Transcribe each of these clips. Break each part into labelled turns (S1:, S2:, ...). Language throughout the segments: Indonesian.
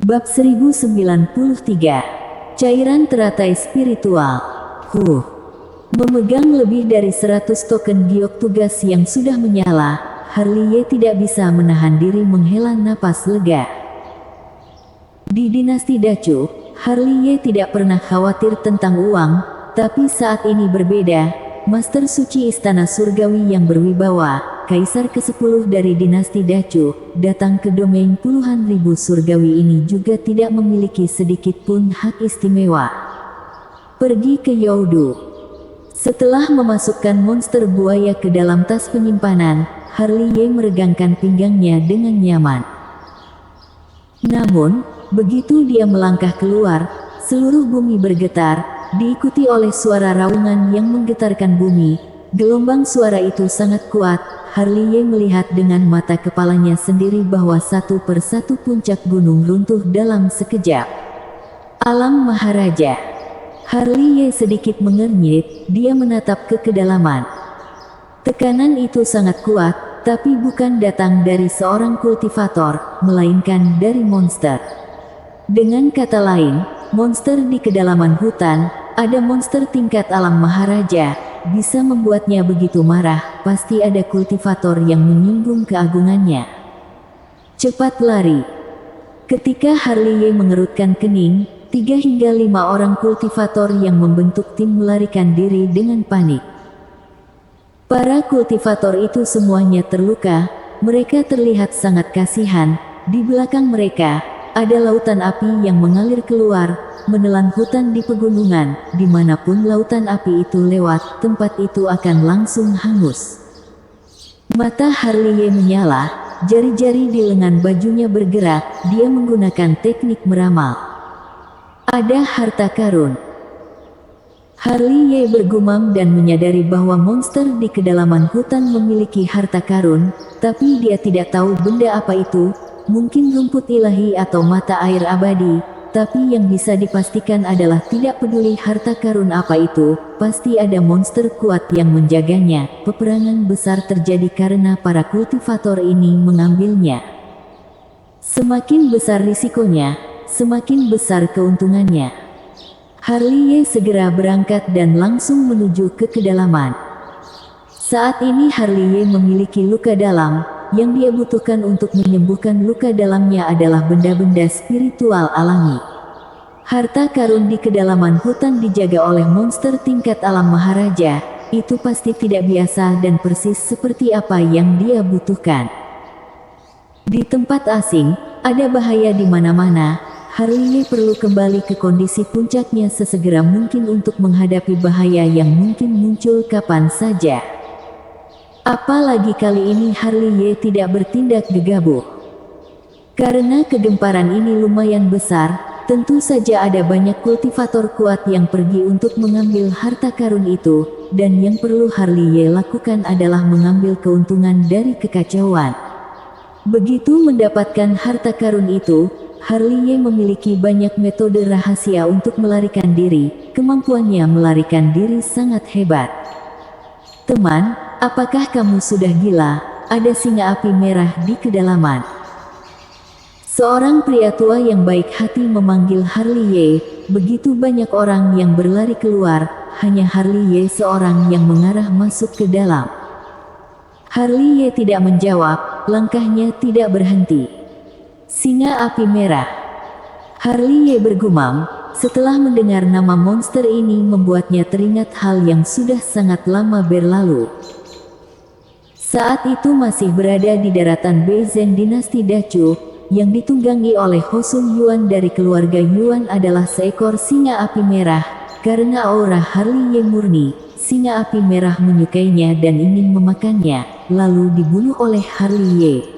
S1: Bab 1093. Cairan teratai spiritual. Memegang lebih dari 100 token giok tugas yang sudah menyala, Harley tidak bisa menahan diri menghela napas lega. Di dinasti Dacu, Harley tidak pernah khawatir tentang uang, tapi saat ini berbeda. Master suci istana surgawi yang berwibawa, Kaisar ke-10 dari dinasti Dacu, datang ke domain puluhan ribu surgawi ini juga tidak memiliki sedikit pun hak istimewa. Pergi ke Youdu. Setelah memasukkan monster buaya ke dalam tas penyimpanan, Harley meregangkan pinggangnya dengan nyaman. Namun, begitu dia melangkah keluar, seluruh bumi bergetar, diikuti oleh suara raungan yang menggetarkan bumi. Gelombang suara itu sangat kuat. Harley melihat dengan mata kepalanya sendiri bahwa satu persatu puncak gunung runtuh dalam sekejap. Alam Maharaja. Harley sedikit mengernyit, dia menatap ke kedalaman. Tekanan itu sangat kuat, tapi bukan datang dari seorang kultivator, melainkan dari monster. Dengan kata lain, monster di kedalaman hutan, ada monster tingkat alam Maharaja, bisa membuatnya begitu marah, pasti ada kultivator yang menyinggung keagungannya. Cepat lari. Ketika Harley mengerutkan kening, 3 hingga 5 orang kultivator yang membentuk tim melarikan diri dengan panik. Para kultivator itu semuanya terluka, mereka terlihat sangat kasihan. Di belakang mereka, ada lautan api yang mengalir keluar, menelan hutan di pegunungan. Dimanapun lautan api itu lewat, tempat itu akan langsung hangus. Mata Harley menyala, jari-jari di lengan bajunya bergerak, dia menggunakan teknik meramal. Ada harta karun. Harley bergumam dan menyadari bahwa monster di kedalaman hutan memiliki harta karun, tapi dia tidak tahu benda apa itu, mungkin rumput ilahi atau mata air abadi. Tapi yang bisa dipastikan adalah tidak peduli harta karun apa itu, pasti ada monster kuat yang menjaganya. Peperangan besar terjadi karena para kultivator ini mengambilnya. Semakin besar risikonya, semakin besar keuntungannya. Harley segera berangkat dan langsung menuju ke kedalaman. Saat ini Harley memiliki luka dalam. Yang dia butuhkan untuk menyembuhkan luka dalamnya adalah benda-benda spiritual alami. Harta karun di kedalaman hutan dijaga oleh monster tingkat alam Maharaja, itu pasti tidak biasa dan persis seperti apa yang dia butuhkan. Di tempat asing, ada bahaya di mana-mana. Harley perlu kembali ke kondisi puncaknya sesegera mungkin untuk menghadapi bahaya yang mungkin muncul kapan saja. Apalagi kali ini Harley tidak bertindak gegabah. Karena kegemparan ini lumayan besar, tentu saja ada banyak kultivator kuat yang pergi untuk mengambil harta karun itu, dan yang perlu Harley lakukan adalah mengambil keuntungan dari kekacauan. Begitu mendapatkan harta karun itu, Harley memiliki banyak metode rahasia untuk melarikan diri. Kemampuannya melarikan diri sangat hebat. Teman, apakah kamu sudah gila? Ada singa api merah di kedalaman. Seorang pria tua yang baik hati memanggil Harley. Begitu banyak orang yang berlari keluar, hanya Harley seorang yang mengarah masuk ke dalam. Harley tidak menjawab, langkahnya tidak berhenti. Singa api merah. Harley bergumam. Setelah mendengar nama monster ini membuatnya teringat hal yang sudah sangat lama berlalu. Saat itu masih berada di daratan Beizhen dinasti Dacu, yang ditunggangi oleh Hosun Yuan dari keluarga Yuan adalah seekor singa api merah. Karena aura Harley murni, singa api merah menyukainya dan ingin memakannya, lalu dibunuh oleh Harley.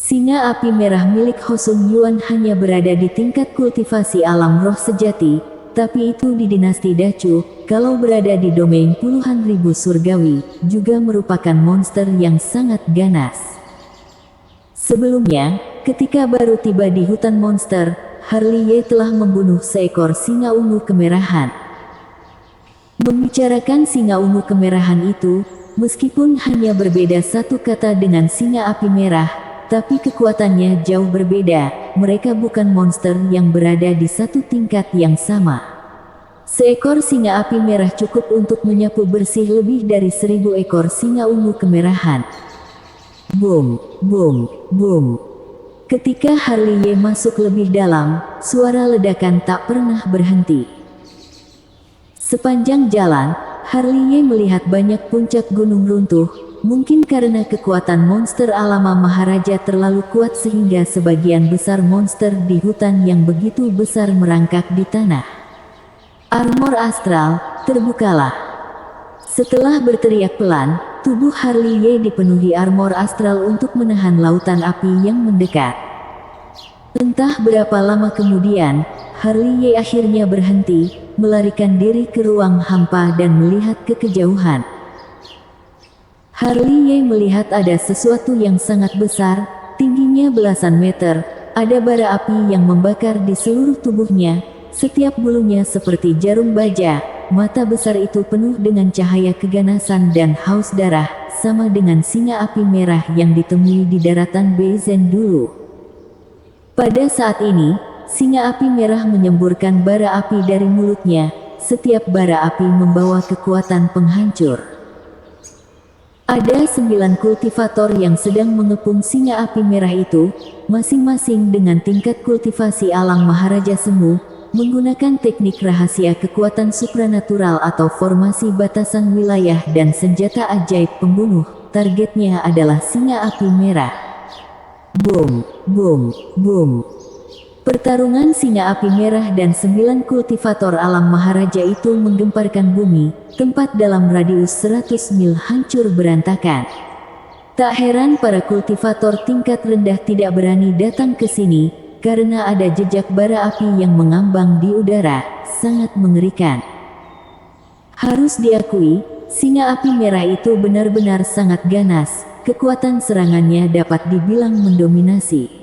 S1: Singa api merah milik Hosun Yuan hanya berada di tingkat kultivasi alam roh sejati, tapi itu di dinasti Dacu. Kalau berada di domain puluhan ribu surgawi, juga merupakan monster yang sangat ganas. Sebelumnya, ketika baru tiba di hutan monster, Harley telah membunuh seekor singa ungu kemerahan. Membicarakan singa ungu kemerahan itu, meskipun hanya berbeda satu kata dengan singa api merah, tapi kekuatannya jauh berbeda. Mereka bukan monster yang berada di satu tingkat yang sama. Seekor singa api merah cukup untuk menyapu bersih lebih dari 1000 ekor singa ungu kemerahan. Boom, boom, boom. Ketika Harley masuk lebih dalam, suara ledakan tak pernah berhenti. Sepanjang jalan, Harley melihat banyak puncak gunung runtuh. Mungkin karena kekuatan monster alam Maharaja terlalu kuat sehingga sebagian besar monster di hutan yang begitu besar merangkak di tanah. Armor astral, terbukalah. Setelah berteriak pelan, tubuh Harley dipenuhi armor astral untuk menahan lautan api yang mendekat. Entah berapa lama kemudian, Harley akhirnya berhenti, melarikan diri ke ruang hampa dan melihat ke kejauhan. Harley melihat ada sesuatu yang sangat besar, tingginya belasan meter, ada bara api yang membakar di seluruh tubuhnya, setiap bulunya seperti jarum baja, mata besar itu penuh dengan cahaya keganasan dan haus darah, sama dengan singa api merah yang ditemui di daratan Beizen dulu. Pada saat ini, singa api merah menyemburkan bara api dari mulutnya, setiap bara api membawa kekuatan penghancur. Ada 9 kultivator yang sedang mengepung singa api merah itu, masing-masing dengan tingkat kultivasi alam Maharaja Semu, menggunakan teknik rahasia kekuatan supranatural atau formasi batasan wilayah dan senjata ajaib pembunuh. Targetnya adalah singa api merah. Boom, boom, boom. Pertarungan singa api merah dan 9 kultivator alam Maharaja itu menggemparkan bumi, tempat dalam radius 100 mil hancur berantakan. Tak heran para kultivator tingkat rendah tidak berani datang ke sini, karena ada jejak bara api yang mengambang di udara, sangat mengerikan. Harus diakui, singa api merah itu benar-benar sangat ganas, kekuatan serangannya dapat dibilang mendominasi.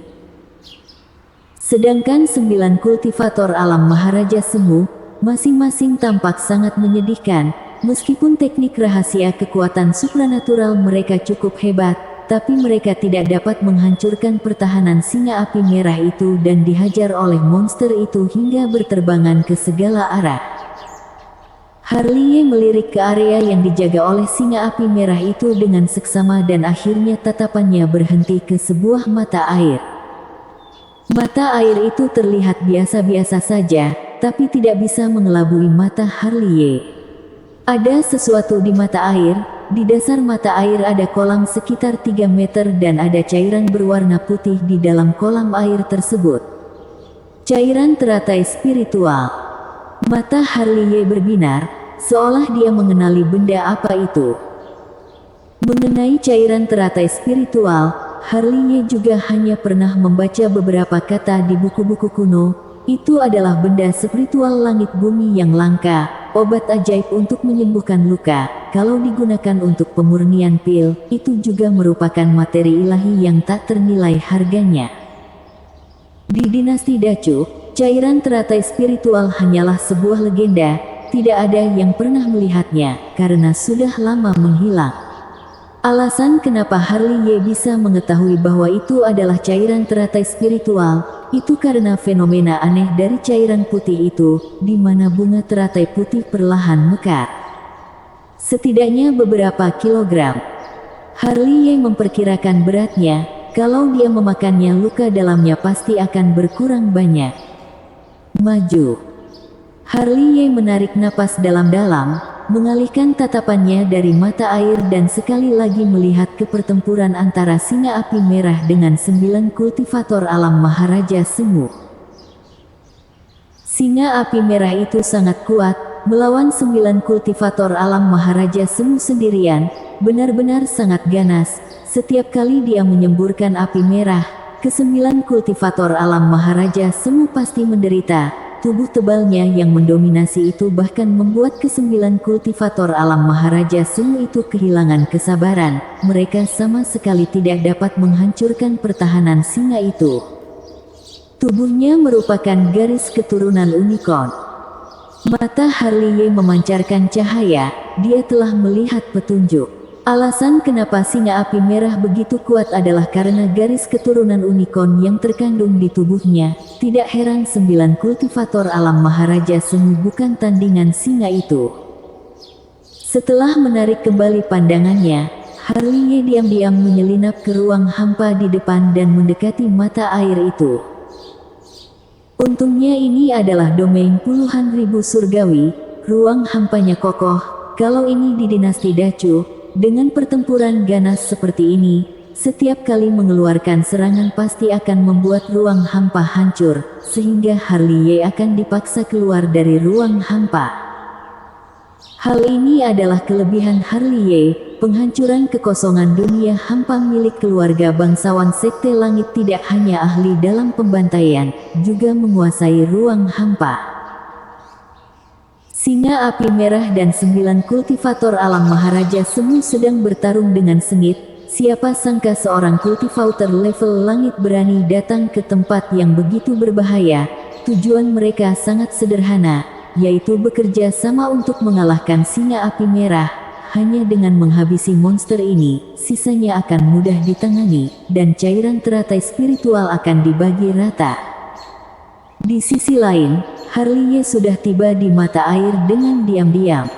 S1: Sedangkan 9 kultivator alam Maharaja Semu, masing-masing tampak sangat menyedihkan, meskipun teknik rahasia kekuatan supranatural mereka cukup hebat, tapi mereka tidak dapat menghancurkan pertahanan singa api merah itu dan dihajar oleh monster itu hingga berterbangan ke segala arah. Harley melirik ke area yang dijaga oleh singa api merah itu dengan seksama dan akhirnya tatapannya berhenti ke sebuah mata air. Mata air itu terlihat biasa-biasa saja, tapi tidak bisa mengelabui mata Harley. Ada sesuatu di mata air, di dasar mata air ada kolam sekitar 3 meter dan ada cairan berwarna putih di dalam kolam air tersebut. Cairan teratai spiritual. Mata Harley berbinar, seolah dia mengenali benda apa itu. Mengenai cairan teratai spiritual, Harley juga hanya pernah membaca beberapa kata di buku-buku kuno. Itu adalah benda spiritual langit bumi yang langka, obat ajaib untuk menyembuhkan luka. Kalau digunakan untuk pemurnian pil, itu juga merupakan materi ilahi yang tak ternilai harganya. Di dinasti Dacu, cairan teratai spiritual hanyalah sebuah legenda, tidak ada yang pernah melihatnya, karena sudah lama menghilang. Alasan kenapa Harley bisa mengetahui bahwa itu adalah cairan teratai spiritual, itu karena fenomena aneh dari cairan putih itu, di mana bunga teratai putih perlahan mekar. Setidaknya beberapa kilogram. Harley memperkirakan beratnya, kalau dia memakannya luka dalamnya pasti akan berkurang banyak. Maju. Harley menarik napas dalam-dalam, mengalihkan tatapannya dari mata air dan sekali lagi melihat ke pertempuran antara singa api merah dengan 9 kultivator alam Maharaja Semu. Singa api merah itu sangat kuat, melawan 9 kultivator alam Maharaja Semu sendirian, benar-benar sangat ganas. Setiap kali dia menyemburkan api merah, ke-9 kultivator alam Maharaja Semu pasti menderita. Tubuh tebalnya yang mendominasi itu bahkan membuat ke-9 kultivator alam Maharaja Semu itu kehilangan kesabaran. Mereka sama sekali tidak dapat menghancurkan pertahanan singa itu. Tubuhnya merupakan garis keturunan unicorn. Mata Harley memancarkan cahaya, dia telah melihat petunjuk. Alasan kenapa singa api merah begitu kuat adalah karena garis keturunan unicorn yang terkandung di tubuhnya. Tidak heran 9 kultivator alam Maharaja Semu bukan tandingan singa itu. Setelah menarik kembali pandangannya, Harley diam-diam menyelinap ke ruang hampa di depan dan mendekati mata air itu. Untungnya ini adalah domain puluhan ribu surgawi, ruang hampanya kokoh. Kalau ini di dinasti Dacu, dengan pertempuran ganas seperti ini, setiap kali mengeluarkan serangan pasti akan membuat ruang hampa hancur, sehingga Harley akan dipaksa keluar dari ruang hampa. Hal ini adalah kelebihan Harley, penghancuran kekosongan dunia hampa milik keluarga bangsawan Sekte Langit tidak hanya ahli dalam pembantaian, juga menguasai ruang hampa. Singa api merah dan 9 kultivator alam Maharaja Semu sedang bertarung dengan sengit. Siapa sangka seorang kultivator level langit berani datang ke tempat yang begitu berbahaya. Tujuan mereka sangat sederhana, yaitu bekerja sama untuk mengalahkan singa api merah. Hanya dengan menghabisi monster ini, sisanya akan mudah ditangani, dan cairan teratai spiritual akan dibagi rata. Di sisi lain, Harley sudah tiba di mata air dengan diam-diam.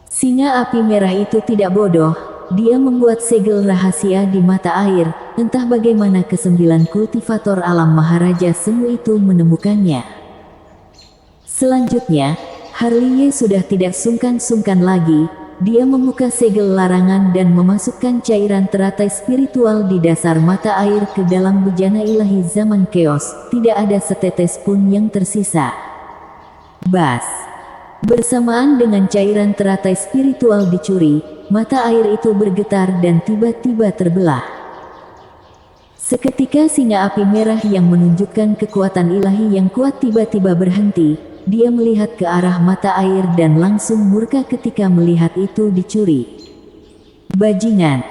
S1: Singa api merah itu tidak bodoh, dia membuat segel rahasia di mata air, entah bagaimana ke-9 kultivator alam Maharaja Semu itu menemukannya. Selanjutnya, Harley sudah tidak sungkan-sungkan lagi, dia membuka segel larangan dan memasukkan cairan teratai spiritual di dasar mata air ke dalam bejana ilahi zaman keos. Tidak ada setetes pun yang tersisa. Bas! Bersamaan dengan cairan teratai spiritual dicuri, mata air itu bergetar dan tiba-tiba terbelah. Seketika singa api merah yang menunjukkan kekuatan ilahi yang kuat tiba-tiba berhenti. Dia melihat ke arah mata air dan langsung murka ketika melihat itu dicuri. Bajingan!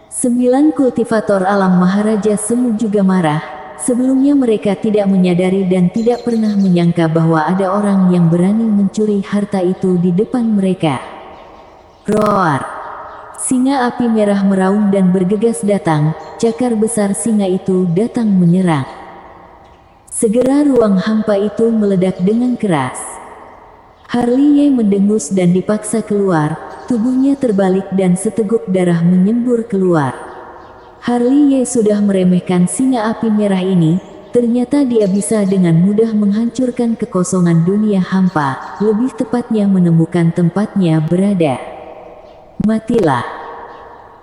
S1: 9 kultivator alam Maharaja Semu juga marah. Sebelumnya mereka tidak menyadari dan tidak pernah menyangka bahwa ada orang yang berani mencuri harta itu di depan mereka. Roar! Singa api merah meraung dan bergegas datang. Cakar besar singa itu datang menyerang. Segera ruang hampa itu meledak dengan keras. Harley mendengus dan dipaksa keluar, tubuhnya terbalik dan seteguk darah menyembur keluar. Harley sudah meremehkan singa api merah ini, ternyata dia bisa dengan mudah menghancurkan kekosongan dunia hampa, lebih tepatnya menemukan tempatnya berada. Matilah!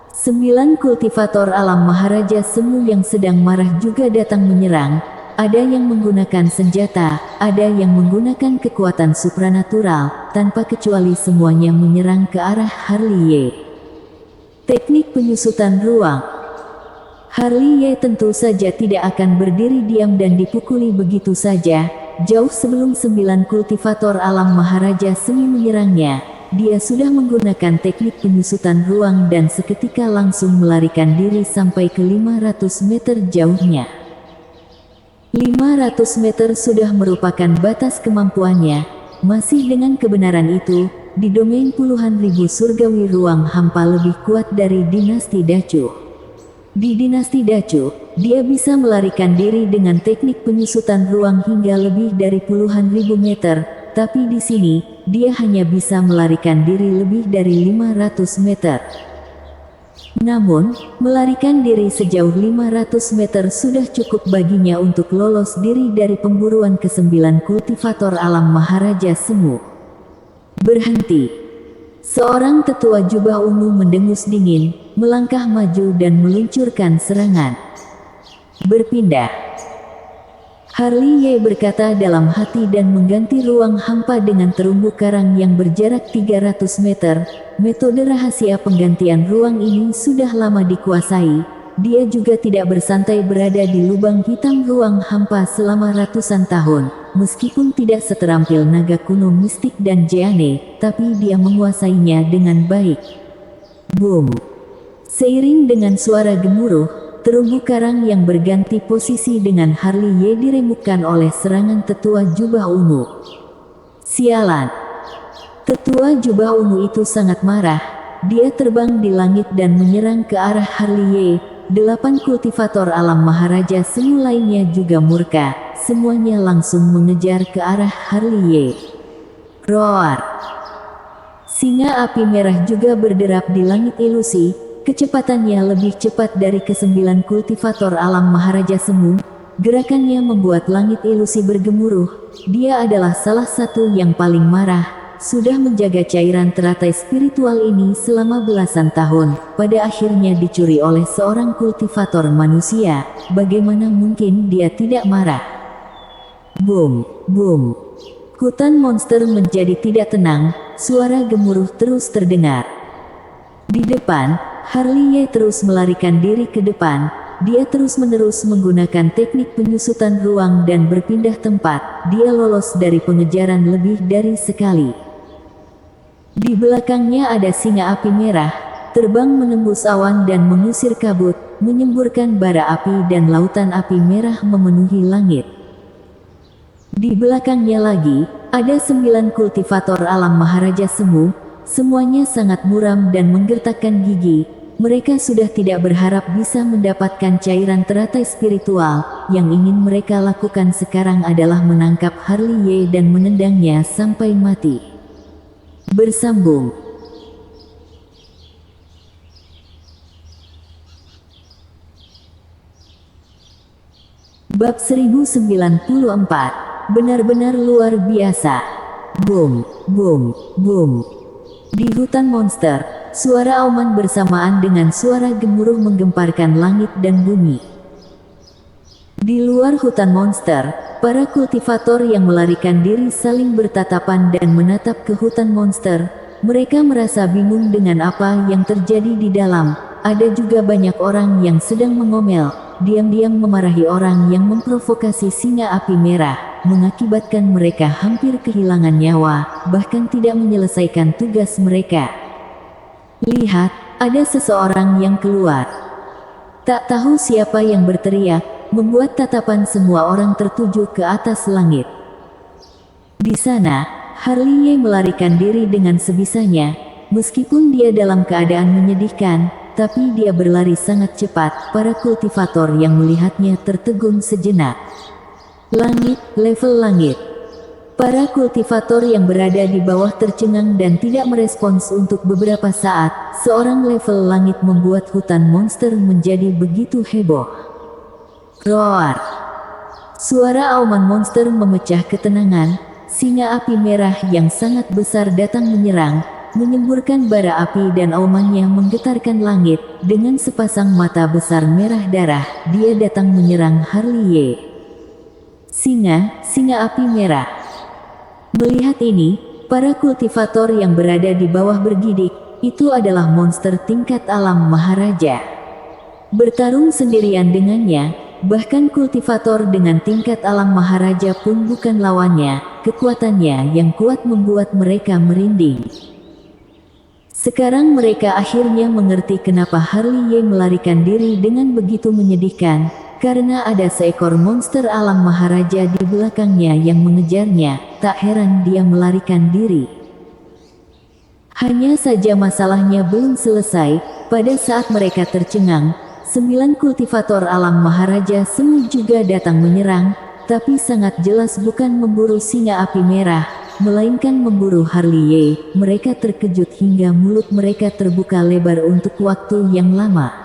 S1: 9 kultivator alam Maharaja Semu yang sedang marah juga datang menyerang. Ada yang menggunakan senjata, ada yang menggunakan kekuatan supranatural, tanpa kecuali semuanya menyerang ke arah Harley. Teknik penyusutan ruang. Harley tentu saja tidak akan berdiri diam dan dipukuli begitu saja. Jauh sebelum 9 kultivator alam Maharaja Semu menyerangnya, dia sudah menggunakan teknik penyusutan ruang dan seketika langsung melarikan diri sampai ke 500 meter jauhnya. 500 meter sudah merupakan batas kemampuannya. Masih dengan kebenaran itu, di domain puluhan ribu surgawi ruang hampa lebih kuat dari dinasti Dacu. Di dinasti Dacu, dia bisa melarikan diri dengan teknik penyusutan ruang hingga lebih dari puluhan ribu meter, tapi di sini, dia hanya bisa melarikan diri lebih dari 500 meter. Namun, melarikan diri sejauh 500 meter sudah cukup baginya untuk lolos diri dari pemburuan ke-9 kultivator alam Maharaja Semu. Berhenti! Seorang tetua jubah ungu mendengus dingin, melangkah maju dan meluncurkan serangan. Berpindah! Harley berkata dalam hati dan mengganti ruang hampa dengan terumbu karang yang berjarak 300 meter. Metode rahasia penggantian ruang ini sudah lama dikuasai. Dia juga tidak bersantai berada di lubang hitam ruang hampa selama ratusan tahun. Meskipun tidak seterampil naga kuno mistik dan Jeanne, tapi dia menguasainya dengan baik. Boom! Seiring dengan suara gemuruh, terumbu karang yang berganti posisi dengan Harley diremukkan oleh serangan tetua jubah ungu. Sialan! Tetua jubah ungu itu sangat marah. dia terbang di langit dan menyerang ke arah Harley. 8 kultivator alam Maharaja Semu lainnya juga murka, semuanya langsung mengejar ke arah Harley. Roar! Singa api merah juga berderap di langit ilusi, kecepatannya lebih cepat dari ke-9 kultivator alam Maharaja Semu. Gerakannya membuat langit ilusi bergemuruh. Dia adalah salah satu yang paling marah, sudah menjaga cairan teratai spiritual ini selama belasan tahun, pada akhirnya dicuri oleh seorang kultivator manusia. Bagaimana mungkin dia tidak marah? Boom, boom. Hutan monster menjadi tidak tenang, suara gemuruh terus terdengar. Di depan, Harley terus melarikan diri ke depan. Dia terus-menerus menggunakan teknik penyusutan ruang dan berpindah tempat. Dia lolos dari pengejaran lebih dari sekali. Di belakangnya ada singa api merah, terbang menembus awan dan mengusir kabut, menyemburkan bara api dan lautan api merah memenuhi langit. Di belakangnya lagi, ada 9 kultivator alam Maharaja Semu, semuanya sangat muram dan menggertakkan gigi. Mereka sudah tidak berharap bisa mendapatkan cairan teratai spiritual. Yang ingin mereka lakukan sekarang adalah menangkap Harley dan menendangnya sampai mati. Bersambung. Bab 1094. Benar-benar luar biasa. Boom, boom, boom. Di hutan monster, suara auman bersamaan dengan suara gemuruh menggemparkan langit dan bumi. Di luar hutan monster, para kultivator yang melarikan diri saling bertatapan dan menatap ke hutan monster. Mereka merasa bingung dengan apa yang terjadi di dalam. Ada juga banyak orang yang sedang mengomel, diam-diam memarahi orang yang memprovokasi singa api merah, mengakibatkan mereka hampir kehilangan nyawa, bahkan tidak menyelesaikan tugas mereka. Lihat, ada seseorang yang keluar. Tak tahu siapa yang berteriak, membuat tatapan semua orang tertuju ke atas langit. Di sana, Harley melarikan diri dengan sebisanya, meskipun dia dalam keadaan menyedihkan, tapi dia berlari sangat cepat. Para kultivator yang melihatnya tertegun sejenak. Langit, level langit. Para kultivator yang berada di bawah tercengang dan tidak merespons untuk beberapa saat. Seorang level langit membuat hutan monster menjadi begitu heboh. Roar! Suara auman monster memecah ketenangan. Singa api merah yang sangat besar datang menyerang, menyemburkan bara api dan aumannya menggetarkan langit. Dengan sepasang mata besar merah darah, dia datang menyerang Harley. Singa api merah. Melihat ini, para kultivator yang berada di bawah bergidik. Itu adalah monster tingkat alam Maharaja. Bertarung sendirian dengannya, bahkan kultivator dengan tingkat alam Maharaja pun bukan lawannya. Kekuatannya yang kuat membuat mereka merinding. Sekarang mereka akhirnya mengerti kenapa Harley melarikan diri dengan begitu menyedihkan, karena ada seekor monster alam Maharaja di belakangnya yang mengejarnya. Tak heran dia melarikan diri. Hanya saja masalahnya belum selesai. Pada saat mereka tercengang, 9 kultivator alam Maharaja Semu juga datang menyerang, tapi sangat jelas bukan memburu singa api merah, melainkan memburu Harley. Mereka terkejut hingga mulut mereka terbuka lebar untuk waktu yang lama.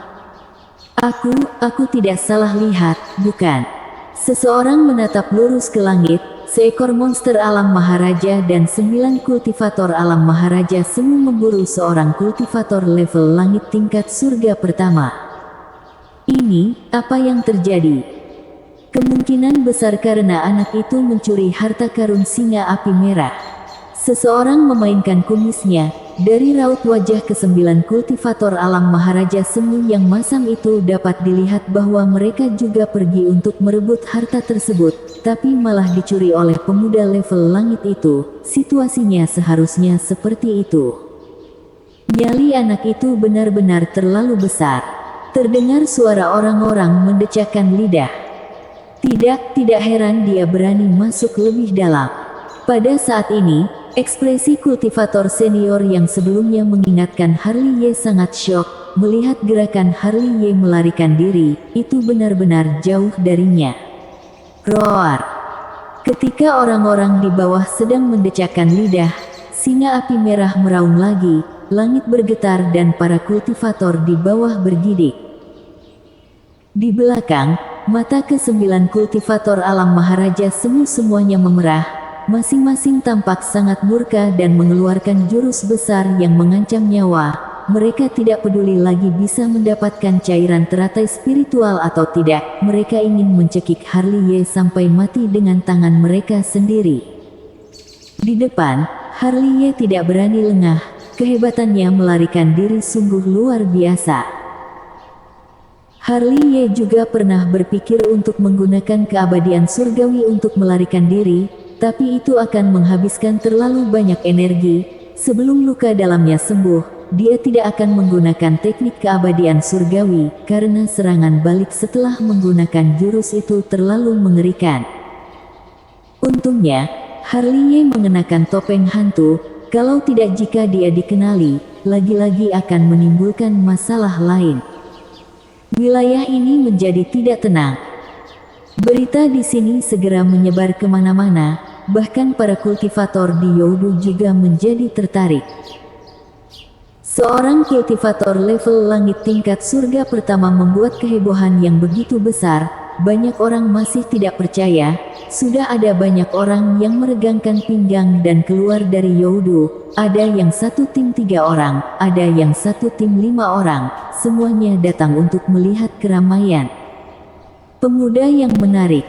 S1: Aku tidak salah lihat, bukan? Seseorang menatap lurus ke langit. Seekor monster alam Maharaja dan 9 kultivator alam Maharaja Semu memburu seorang kultivator level langit tingkat surga pertama. Ini, apa yang terjadi? Kemungkinan besar karena anak itu mencuri harta karun singa api merah. Seseorang memainkan kumisnya. Dari raut wajah ke-9 kultivator alam Maharaja Semu yang masam itu dapat dilihat bahwa mereka juga pergi untuk merebut harta tersebut, tapi malah dicuri oleh pemuda level langit itu. Situasinya seharusnya seperti itu. Nyali anak itu benar-benar terlalu besar. Terdengar suara orang-orang mendecakkan lidah. Tidak heran dia berani masuk lebih dalam. Pada saat ini, Ekspresi kultivator senior yang sebelumnya mengingatkan Harley Ye sangat syok, melihat gerakan Harley Ye melarikan diri, itu benar-benar jauh darinya. Roar! Ketika orang-orang di bawah sedang mendecakkan lidah, singa api merah meraung lagi, langit bergetar dan para kultivator di bawah bergidik. Di belakang, mata ke-9 kultivator alam Maharaja semuanya memerah. Masing-masing tampak sangat murka dan mengeluarkan jurus besar yang mengancam nyawa. Mereka tidak peduli lagi bisa mendapatkan cairan teratai spiritual atau tidak. Mereka ingin mencekik Harley Ye sampai mati dengan tangan mereka sendiri. Di depan, Harley Ye tidak berani lengah. Kehebatannya melarikan diri sungguh luar biasa. Harley Ye juga pernah berpikir untuk menggunakan keabadian surgawi untuk melarikan diri, tapi itu akan menghabiskan terlalu banyak energi. Sebelum luka dalamnya sembuh, dia tidak akan menggunakan teknik keabadian surgawi, karena serangan balik setelah menggunakan jurus itu terlalu mengerikan. Untungnya, Harley Ye mengenakan topeng hantu, kalau tidak jika dia dikenali, lagi-lagi akan menimbulkan masalah lain. Wilayah ini menjadi tidak tenang. Berita di sini segera menyebar kemana-mana, bahkan para kultivator di Youdu juga menjadi tertarik. Seorang kultivator level langit tingkat surga pertama membuat kehebohan yang begitu besar, banyak orang masih tidak percaya, sudah ada banyak orang yang meregangkan pinggang dan keluar dari Youdu, ada yang satu tim 3 orang, ada yang satu tim 5 orang, semuanya datang untuk melihat keramaian. Pemuda yang menarik.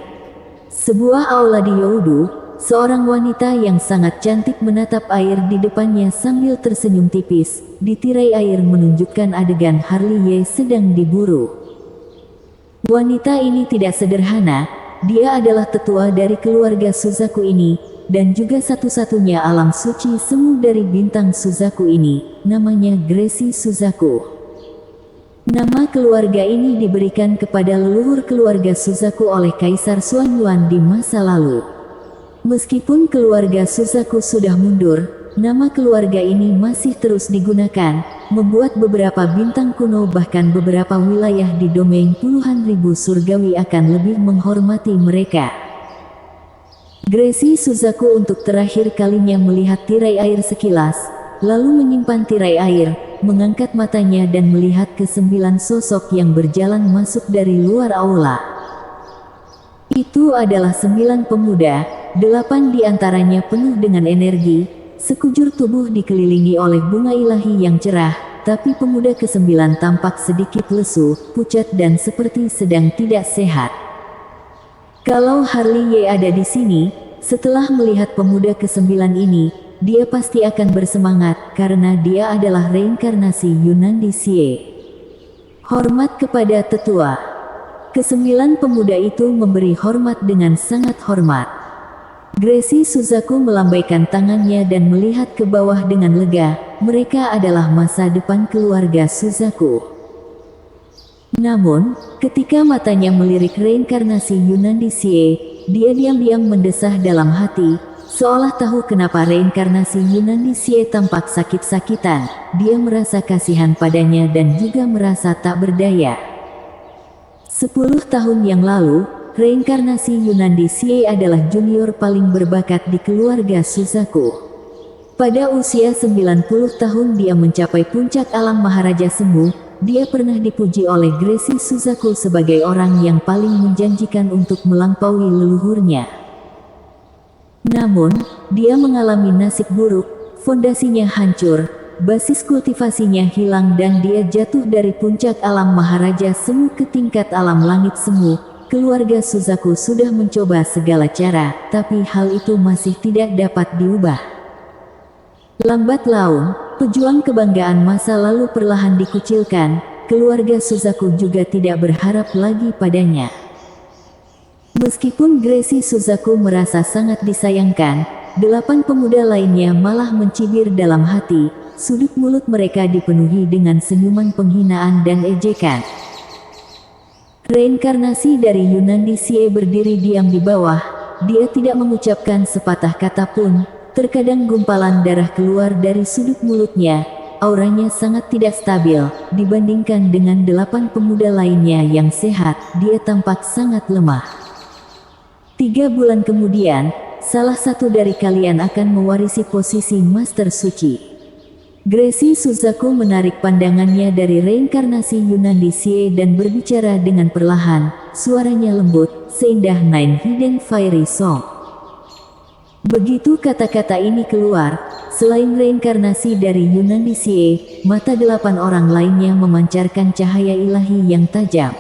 S1: Sebuah aula di Youdu, seorang wanita yang sangat cantik menatap air di depannya sambil tersenyum tipis. Di tirai air menunjukkan adegan Harley Ye sedang diburu. Wanita ini tidak sederhana, dia adalah tetua dari keluarga Suzaku ini, dan juga satu-satunya alam suci semu dari bintang Suzaku ini, namanya Gracie Suzaku. Nama keluarga ini diberikan kepada leluhur keluarga Suzaku oleh Kaisar Xuanyuan di masa lalu. Meskipun keluarga Suzaku sudah mundur, nama keluarga ini masih terus digunakan, membuat beberapa bintang kuno bahkan beberapa wilayah di domain puluhan ribu surgawi akan lebih menghormati mereka. Gracie Suzaku untuk terakhir kalinya melihat tirai air sekilas, lalu menyimpan tirai air, mengangkat matanya dan melihat ke-9 sosok yang berjalan masuk dari luar aula. Itu adalah 9 pemuda, 8 di antaranya penuh dengan energi, sekujur tubuh dikelilingi oleh bunga ilahi yang cerah, tapi pemuda ke-9 tampak sedikit lesu, pucat dan seperti sedang tidak sehat. Kalau Harley Ye ada di sini, setelah melihat pemuda ke-9 ini, dia pasti akan bersemangat, karena dia adalah reinkarnasi Yunandi Xie. Hormat kepada tetua. Ke-9 pemuda itu memberi hormat dengan sangat hormat. Gracie Suzaku melambaikan tangannya dan melihat ke bawah dengan lega, mereka adalah masa depan keluarga Suzaku. Namun, ketika matanya melirik reinkarnasi Yunandi Xie, dia diam-diam mendesah dalam hati, seolah tahu kenapa reinkarnasi Yunandi Xie tampak sakit-sakitan. Dia merasa kasihan padanya dan juga merasa tak berdaya. 10 tahun yang lalu, reinkarnasi Yunandi Xie adalah junior paling berbakat di keluarga Suzaku. Pada usia 90 tahun dia mencapai puncak alam Maharaja Semu. Dia pernah dipuji oleh Gracie Suzaku sebagai orang yang paling menjanjikan untuk melampaui leluhurnya. Namun, dia mengalami nasib buruk, fondasinya hancur, basis kultivasinya hilang dan dia jatuh dari puncak alam Maharaja Semu ke tingkat alam langit semu. Keluarga Suzaku sudah mencoba segala cara, tapi hal itu masih tidak dapat diubah. Lambat laun, pejuang kebanggaan masa lalu perlahan dikucilkan, keluarga Suzaku juga tidak berharap lagi padanya. Meskipun Gracie Suzaku merasa sangat disayangkan, 8 pemuda lainnya malah mencibir dalam hati, sudut mulut mereka dipenuhi dengan senyuman penghinaan dan ejekan. Reinkarnasi dari Yunandi Xie berdiri diam di bawah, dia tidak mengucapkan sepatah kata pun, terkadang gumpalan darah keluar dari sudut mulutnya. Auranya sangat tidak stabil, dibandingkan dengan 8 pemuda lainnya yang sehat, dia tampak sangat lemah. 3 bulan kemudian, salah satu dari kalian akan mewarisi posisi Master Suci. Gracie Suzaku menarik pandangannya dari reinkarnasi Yunandi Sie dan berbicara dengan perlahan, suaranya lembut, seindah Nine Hidden Fairy Song. Begitu kata-kata ini keluar, selain reinkarnasi dari Yunandi Sie, mata 8 orang lainnya memancarkan cahaya ilahi yang tajam.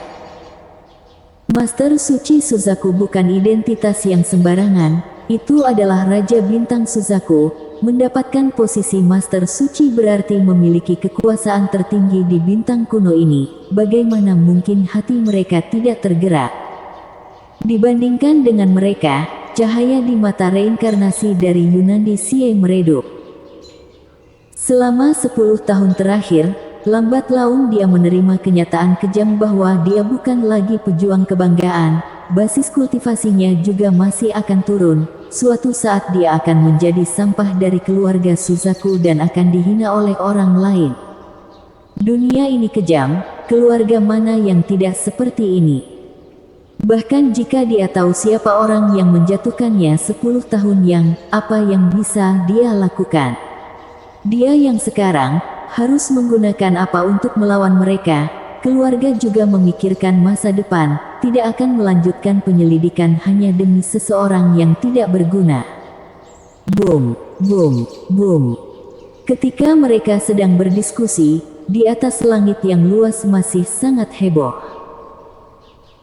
S1: Master Suci Suzaku bukan identitas yang sembarangan, itu adalah Raja Bintang Suzaku. Mendapatkan posisi Master Suci berarti memiliki kekuasaan tertinggi di bintang kuno ini. Bagaimana mungkin hati mereka tidak tergerak? Dibandingkan dengan mereka, cahaya di mata reinkarnasi dari Yunandi Sie meredup. Selama 10 tahun terakhir, lambat laun dia menerima kenyataan kejam bahwa dia bukan lagi pejuang kebanggaan. Basis kultivasinya juga masih akan turun. Suatu saat dia akan menjadi sampah dari keluarga Suzaku dan akan dihina oleh orang lain. Dunia ini kejam, keluarga mana yang tidak seperti ini? Bahkan jika dia tahu siapa orang yang menjatuhkannya 10 tahun apa yang bisa dia lakukan? Dia yang sekarang harus menggunakan apa untuk melawan mereka? Keluarga juga memikirkan masa depan, tidak akan melanjutkan penyelidikan hanya demi seseorang yang tidak berguna. Boom, boom, boom. Ketika mereka sedang berdiskusi, di atas langit yang luas masih sangat heboh.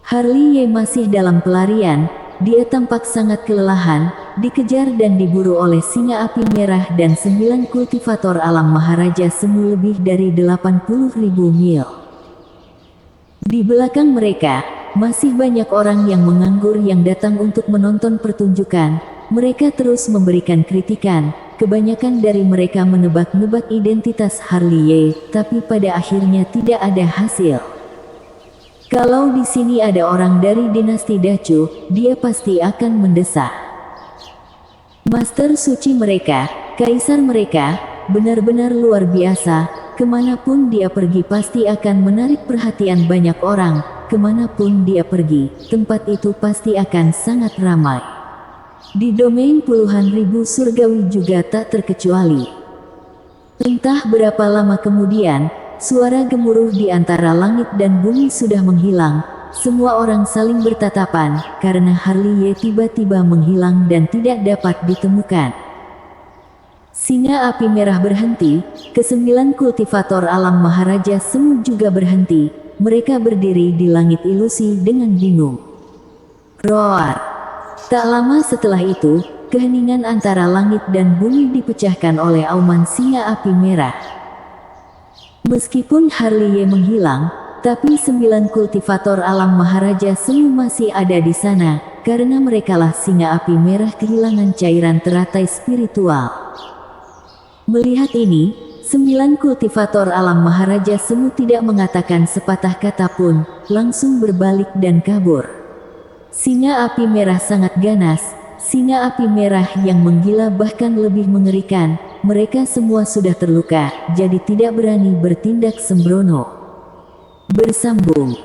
S1: Harley masih dalam pelarian, dia tampak sangat kelelahan, dikejar dan diburu oleh singa api merah dan 9 kultivator alam Maharaja Semu lebih dari 80.000 mil. Di belakang mereka, masih banyak orang yang menganggur yang datang untuk menonton pertunjukan. Mereka terus memberikan kritikan, kebanyakan dari mereka menebak-nebak identitas Harley, tapi pada akhirnya tidak ada hasil. Kalau di sini ada orang dari dinasti Dacu, dia pasti akan mendesak. Master Suci mereka, kaisar mereka, benar-benar luar biasa. Kemanapun dia pergi pasti akan menarik perhatian banyak orang. Kemanapun dia pergi, tempat itu pasti akan sangat ramai. Di domain puluhan ribu surgawi juga tak terkecuali. Entah berapa lama kemudian, suara gemuruh di antara langit dan bumi sudah menghilang. Semua orang saling bertatapan, karena Harley tiba-tiba menghilang dan tidak dapat ditemukan. Singa api merah berhenti, ke-9 kultivator alam Maharaja Semu juga berhenti. Mereka berdiri di langit ilusi dengan bingung. Roar! Tak lama setelah itu, keheningan antara langit dan bumi dipecahkan oleh auman singa api merah. Meskipun Harley menghilang, tapi 9 kultivator alam Maharaja Semu masih ada di sana, karena merekalah singa api merah kehilangan cairan teratai spiritual. Melihat ini, 9 kultivator alam Maharaja Semu tidak mengatakan sepatah kata pun, langsung berbalik dan kabur. Singa api merah sangat ganas, singa api merah yang menggila bahkan lebih mengerikan. Mereka semua sudah terluka, jadi tidak berani bertindak sembrono. Bersambung.